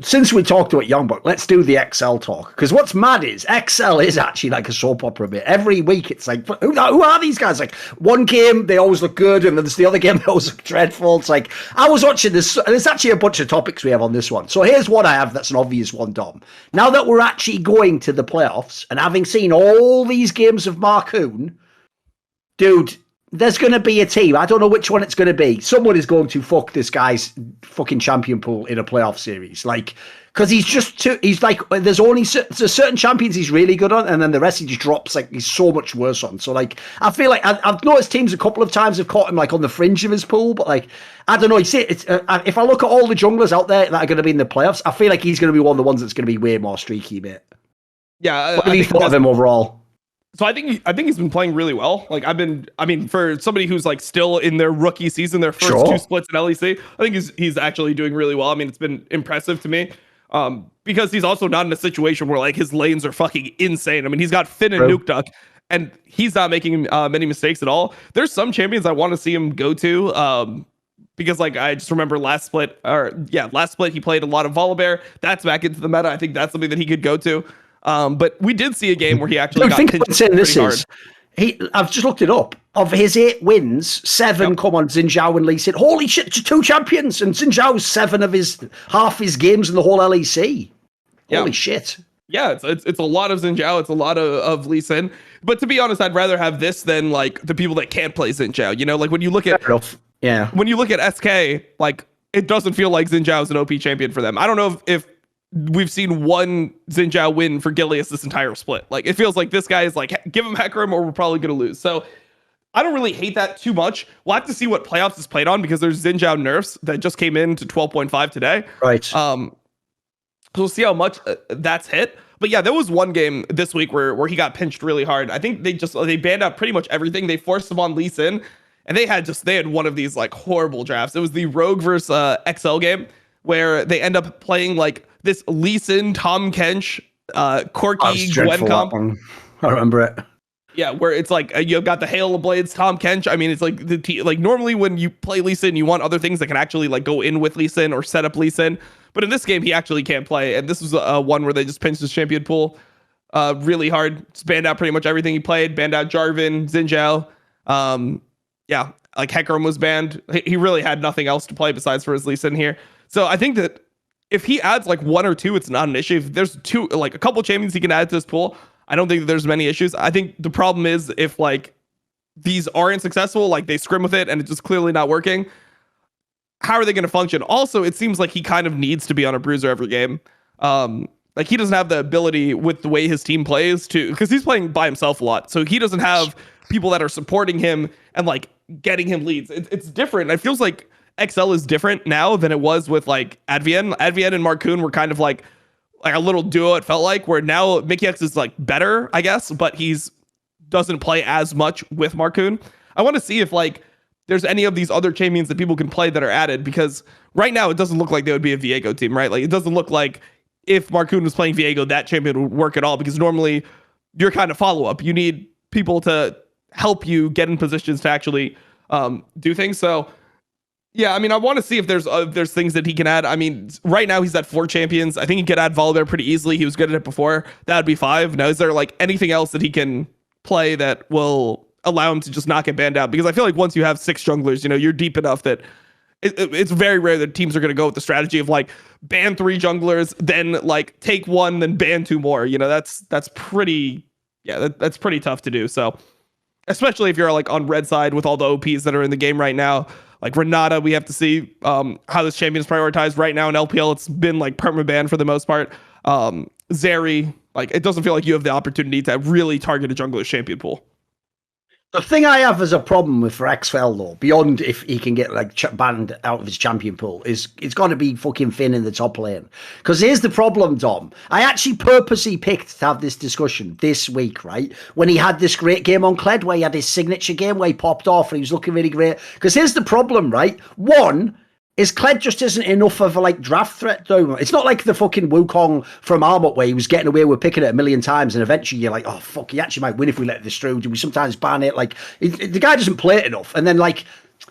since we talked about Youngbuck, let's do the XL talk. Because what's mad is XL is actually like a soap opera bit. Every week it's like, who are these guys? Like one game, they always look good. And then there's the other game, they always look dreadful. It's like, I was watching this, and there's actually a bunch of topics we have on this one. So here's what I have that's an obvious one, Dom. Now that we're actually going to the playoffs and having seen all these games of Markoon, dude, there's going to be a team. I don't know which one it's going to be. Someone is going to fuck this guy's fucking champion pool in a playoff series. Like, because he's just too, he's like, there's certain champions he's really good on, and then the rest he just drops, like, he's so much worse on. So, like, I feel like I've noticed teams a couple of times have caught him, like, on the fringe of his pool, but, like, I don't know. You see, it's, if I look at all the junglers out there that are going to be in the playoffs, I feel like he's going to be one of the ones that's going to be way more streaky, mate. Yeah. What have you thought of him overall? So I think he's been playing really well. Like for somebody who's like still in their rookie season, their first two splits in LEC, I think he's actually doing really well. I mean, it's been impressive to me. Because he's also not in a situation where like his lanes are fucking insane. I mean, he's got Finn and Nuke Duck, and he's not making many mistakes at all. There's some champions I want to see him go to. Because like I just remember last split he played a lot of Volibear. That's back into the meta. I think that's something that he could go to. But we did see a game where he actually got pinched pretty hard. I've just looked it up. Of his 8 wins, 7 come on Xin Zhao and Lee Sin. Holy shit, 2 champions, and Xin Zhao's 7 of half his games in the whole LEC. Holy shit. Yeah, it's a lot of Xin Zhao, it's a lot of Lee Sin. But to be honest, I'd rather have this than like the people that can't play Xin Zhao. You know, like when you look at when you look at SK, like it doesn't feel like Xin Zhao is an OP champion for them. I don't know if we've seen one Xin Zhao win for Gilius this entire split. Like it feels like this guy is like, give him Hecarim or we're probably going to lose. So I don't really hate that too much. We'll have to see what playoffs is played on because there's Xin Zhao nerfs that just came in to 12.5 today. Right. So we'll see how much that's hit. But yeah, there was one game this week where he got pinched really hard. I think they banned out pretty much everything. They forced him on Lee Sin, and they had one of these like horrible drafts. It was the Rogue versus XL game where they end up playing like this Lee Sin, Tom Kench, Corki, Gwen comp. I remember it. Yeah, where it's like you've got the Hail of Blades, Tom Kench. I mean, it's like like normally when you play Lee Sin, you want other things that can actually like go in with Lee Sin or set up Lee Sin. But in this game, he actually can't play. And this was one where they just pinched his champion pool really hard. Just banned out pretty much everything he played. Banned out Jarvan, Xin Zhao. Yeah, like Hecarim was banned. He really had nothing else to play besides for his Lee Sin here. So I think that if he adds like 1 or 2, it's not an issue. If there's a couple champions he can add to this pool, I don't think that there's many issues. I think the problem is if like these aren't successful, like they scrim with it and it's just clearly not working, how are they going to function? Also, it seems like he kind of needs to be on a bruiser every game. Like he doesn't have the ability with the way his team plays because he's playing by himself a lot. So he doesn't have people that are supporting him and like getting him leads. It's different. It feels like XL is different now than it was with like Advienne. Advienne and Markoon were kind of like a little duo, it felt like, where now Mickey X is like better, I guess, but he's doesn't play as much with Markoon. I want to see if like there's any of these other champions that people can play that are added, because right now it doesn't look like they would be a Viego team, right? Like it doesn't look like if Markoon was playing Viego, that champion would work at all, because normally you're kind of follow-up. You need people to help you get in positions to actually do things. So yeah, I mean, I want to see if there's things that he can add. I mean, right now he's at 4 champions. I think he could add Volibear pretty easily. He was good at it before. That would be 5. Now, is there like anything else that he can play that will allow him to just not get banned out? Because I feel like once you have 6 junglers, you know, you're deep enough that it's very rare that teams are going to go with the strategy of like ban 3 junglers, then like take 1, then ban 2 more. You know, that's pretty tough to do. So especially if you're like on red side with all the OPs that are in the game right now. Like Renata, we have to see how this champion is prioritized right now in LPL. It's been like permaban for the most part. Zeri, like it doesn't feel like you have the opportunity to really target a jungler's champion pool. The thing I have as a problem with for XFL though, beyond if he can get like banned out of his champion pool, is it's got to be fucking Finn in the top lane. Because here's the problem, Dom. I actually purposely picked to have this discussion this week, right? When he had this great game on Kled, where he had his signature game where he popped off and he was looking really great. Because here's the problem, right? One is Kled just isn't enough of a like draft threat though. It's not like the fucking Wukong from Armut where he was getting away with picking it a million times and eventually you're like, oh fuck, he actually might win if we let this through. Do we sometimes ban it? Like the guy doesn't play it enough. And then like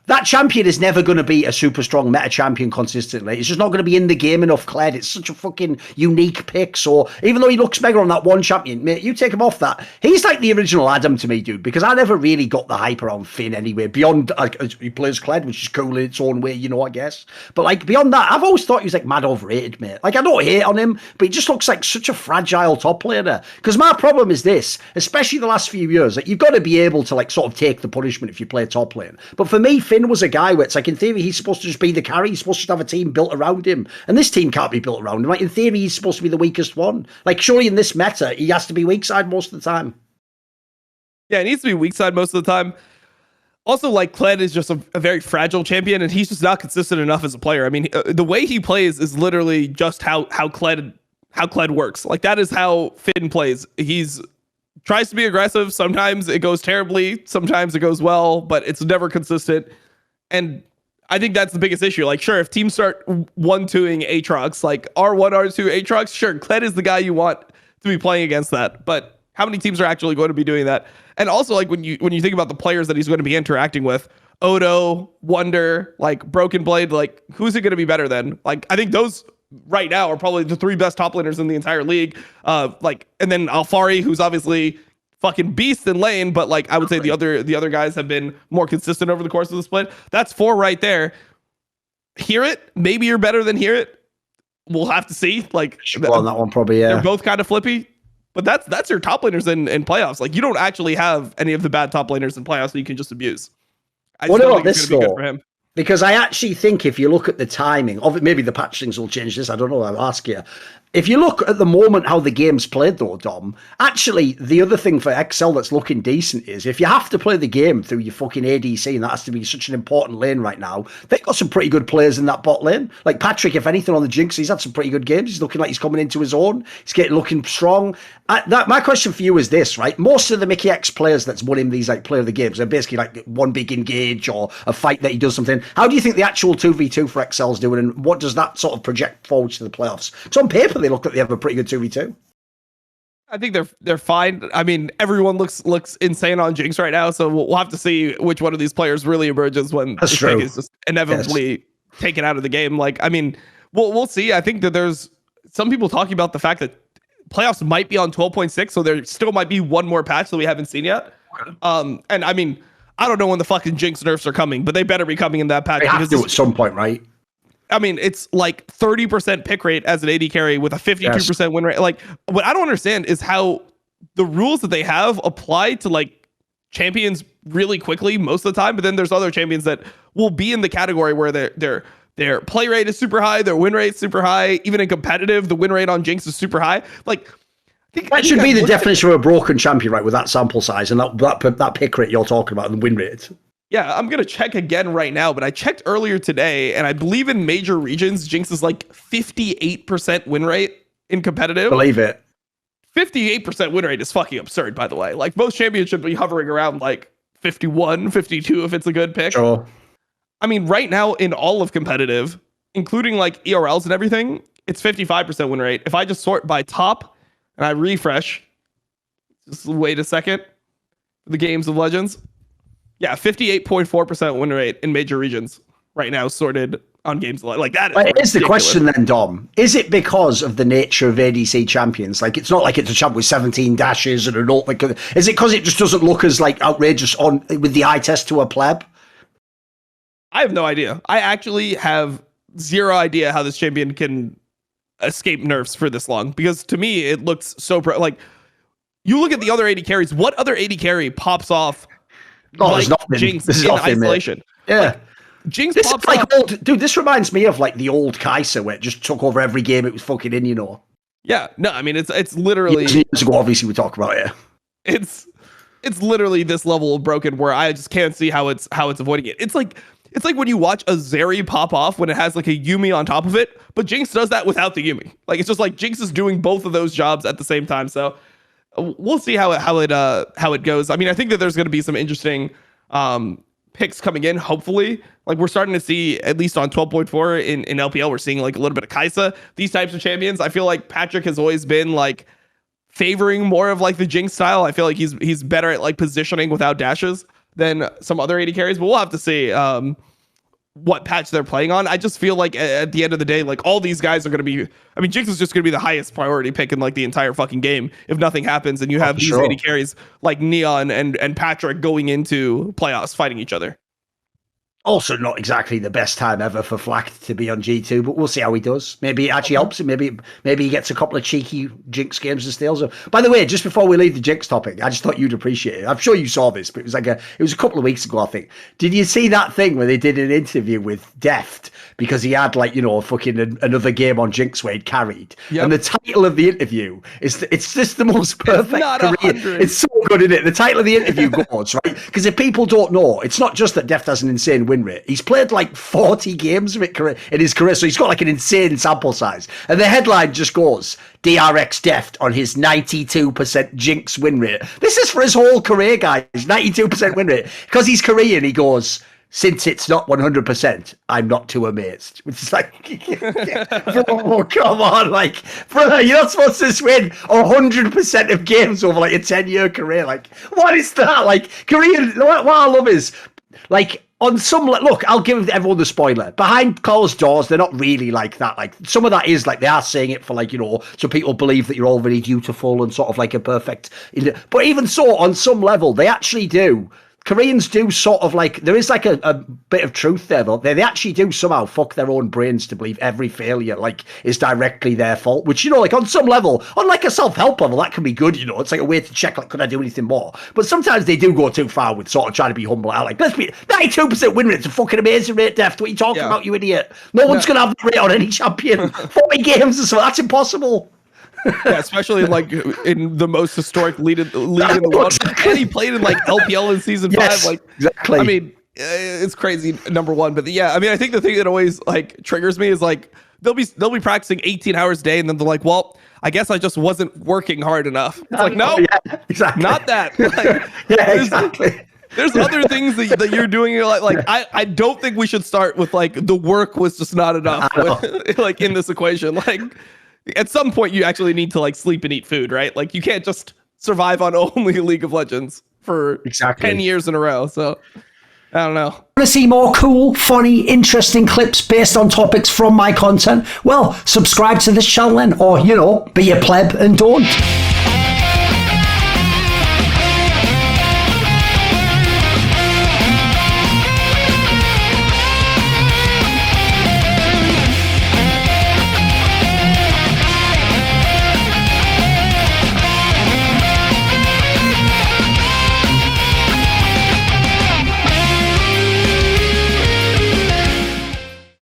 that champion is never going to be a super strong meta champion consistently. It's just not going to be in the game enough, Kled. It's such a fucking unique pick. So even though he looks mega on that one champion, mate, you take him off that. He's like the original Adam to me, dude, because I never really got the hype around Finn anyway, beyond he plays Kled, which is cool in its own way, you know, I guess. But like beyond that, I've always thought he was like mad overrated, mate. Like I don't hate on him, but he just looks like such a fragile top laner. Because my problem is this, especially the last few years, like you've got to be able to like sort of take the punishment if you play top lane. But for me, Finn was a guy where it's like in theory he's supposed to just be the carry, he's supposed to have a team built around him, and this team can't be built around him. Like in theory he's supposed to be the weakest one. Like surely in this meta he has to be weak side most of the time. Yeah, he needs to be weak side most of the time. Also, like Kled is just a very fragile champion, and he's just not consistent enough as a player. I mean, the way he plays is literally just how Kled works. Like that is how Finn plays. He's tries to be aggressive. Sometimes it goes terribly, sometimes it goes well, but it's never consistent. And I think that's the biggest issue. Like, sure, if teams start 1-2ing Aatrox, like R1, R2 Aatrox, sure, Kled is the guy you want to be playing against that. But how many teams are actually going to be doing that? And also, like, when you think about the players that he's going to be interacting with, Odo, Wonder, like Broken Blade, like, who's it going to be better than? Like, I think those right now are probably the 3 best top laners in the entire league. And then Alfari, who's obviously fucking beast in lane, but like I would say the other guys have been more consistent over the course of the split. That's 4 right there. Hear it, maybe you're better than Hear it. We'll have to see. Like on that one, probably, yeah. They're both kind of flippy, but that's your top laners in playoffs. Like you don't actually have any of the bad top laners in playoffs that you can just abuse. What about this though? Because I actually think if you look at the timing of it, maybe the patch things will change this. I don't know. I'll ask you. If you look at the moment how the game's played, though, Dom, actually, the other thing for XL that's looking decent is if you have to play the game through your fucking ADC, and that has to be such an important lane right now, they've got some pretty good players in that bot lane. Like Patrick, if anything, on the Jinx, he's had some pretty good games. He's looking like he's coming into his own. He's looking strong. My question for you is this, right? Most of the Mickey X players that's won him these like player of the games are basically like one big engage or a fight that he does something. How do you think the actual 2v2 for XL's doing, and what does that sort of project forward to the playoffs? So on paper, they look like they have a pretty good 2v2. I think they're fine. I mean, everyone looks insane on Jinx right now, so we'll have to see which one of these players really emerges when this thing is just inevitably taken out of the game. Like, I mean, we'll see. I think that there's some people talking about the fact that playoffs might be on 12.6, so there still might be one more patch that we haven't seen yet. And I mean, I don't know when the fucking Jinx nerfs are coming, but they better be coming in that patch. They have to at some point, right? I mean, it's like 30% pick rate as an AD carry with a 52% win rate. Like, what I don't understand is how the rules that they have apply to like champions really quickly most of the time, but then there's other champions that will be in the category where their play rate is super high, their win rate super high. Even in competitive, the win rate on Jinx is super high. Like, that should be the definition of a broken champion, right? With that sample size and that pick rate you're talking about and the win rate. Yeah, I'm going to check again right now, but I checked earlier today, and I believe in major regions, Jinx is like 58% win rate in competitive. Believe it. 58% win rate is fucking absurd, by the way. Like, most champions should be hovering around like 51, 52 if it's a good pick. Sure. I mean, right now in all of competitive, including like ERLs and everything, it's 55% win rate. If I just sort by top and I refresh, just wait a second, the Games of Legends. Yeah, 58.4% win rate in major regions right now, sorted on Games of Legends. Like that is the question then, Dom. Is it because of the nature of ADC champions? Like, it's not like it's a champ with 17 dashes and an ult. Like, is it because it just doesn't look as like outrageous on with the eye test to a pleb? I have no idea. I actually have zero idea how this champion can escape nerfs for this long, because to me it looks so like you look at the other 80 carries. What other 80 carry pops off? There's nothing. Jinx this is in nothing, isolation. Mate. Yeah. Like, Jinx this pops is like off. old, dude, this reminds me of like the old Kai'Sa where it just took over every game it was fucking in, you know. Yeah, no, I mean it's literally years ago, obviously we talk about it. It's literally this level of broken where I just can't see how it's avoiding it. It's like when you watch a Zeri pop off when it has like a Yuumi on top of it, but Jinx does that without the Yuumi. Like, it's just like Jinx is doing both of those jobs at the same time. So we'll see how it goes. I mean, I think that there's going to be some interesting picks coming in, hopefully. Like, we're starting to see, at least on 12.4 in LPL, we're seeing like a little bit of Kai'Sa, these types of champions. I feel like Patrick has always been like favoring more of like the Jinx style. I feel like he's better at like positioning without dashes. than some other AD carries, but we'll have to see what patch they're playing on. I just feel like at the end of the day, like all these guys are going to be, I mean, Jinx is just going to be the highest priority pick in like the entire fucking game if nothing happens, and you have these AD carries like Neon and Patrick going into playoffs fighting each other. Also, not exactly the best time ever for Flack to be on G2, but we'll see how he does. Maybe it actually helps him. Maybe he gets a couple of cheeky Jinx games and steals them. By the way, just before we leave the Jinx topic, I just thought you'd appreciate it. I'm sure you saw this, but it was a couple of weeks ago, I think. Did you see that thing where they did an interview with Deft because he had another game on Jinx where he'd carried? Yep. And the title of the interview it's just the most perfect career. It's so good, isn't it? The title of the interview goes, right? Because if people don't know, it's not just that Deft has an insane win rate. He's played like 40 games of it in his career, so he's got like an insane sample size. And the headline just goes, DRX Deft on his 92% Jinx win rate. This is for his whole career, guys. 92% win rate. Because he's Korean, he goes, since it's not 100%, I'm not too amazed. Which is like, bro, come on. Like, brother, you're not supposed to win 100% of games over like a 10-year career. Like, what is that? Like, Korean, what I love is, like, on some, look, I'll give everyone the spoiler. Behind closed doors, they're not really like that. Like, some of that is like, they are saying it for like, so people believe that you're all very dutiful and sort of like a perfect. But even so, on some level, they actually do. Koreans do sort of like, there is like a bit of truth there, though. They actually do somehow fuck their own brains to believe every failure, like, is directly their fault, which, like, on some level, on like a self-help level, that can be good, It's like a way to check, like, could I do anything more? But sometimes they do go too far with sort of trying to be humble. Like, let's be 92% win rate. It's a fucking amazing rate, Deft. What are you talking about, you idiot? No one's going to have that rate on any champion. 40 games or so. That's impossible. Yeah, especially like in the most historic league in the world. And he played in like LPL in season 5. Like, exactly. I mean, it's crazy. Number one, but yeah, I mean, I think the thing that always like triggers me is like they'll be practicing 18 hours a day, and then they're like, well, I guess I just wasn't working hard enough. It's like, no, exactly. Not that. Like, exactly. There's other things that you're doing. You're like I don't think we should start with like the work was just not enough. Like in this equation, like. At some point, you actually need to like sleep and eat food, right? Like you can't just survive on only League of Legends for 10 years in a row. So I don't know. Want to see more cool, funny, interesting clips based on topics from my content? Well, subscribe to this channel then, or, be a pleb and don't.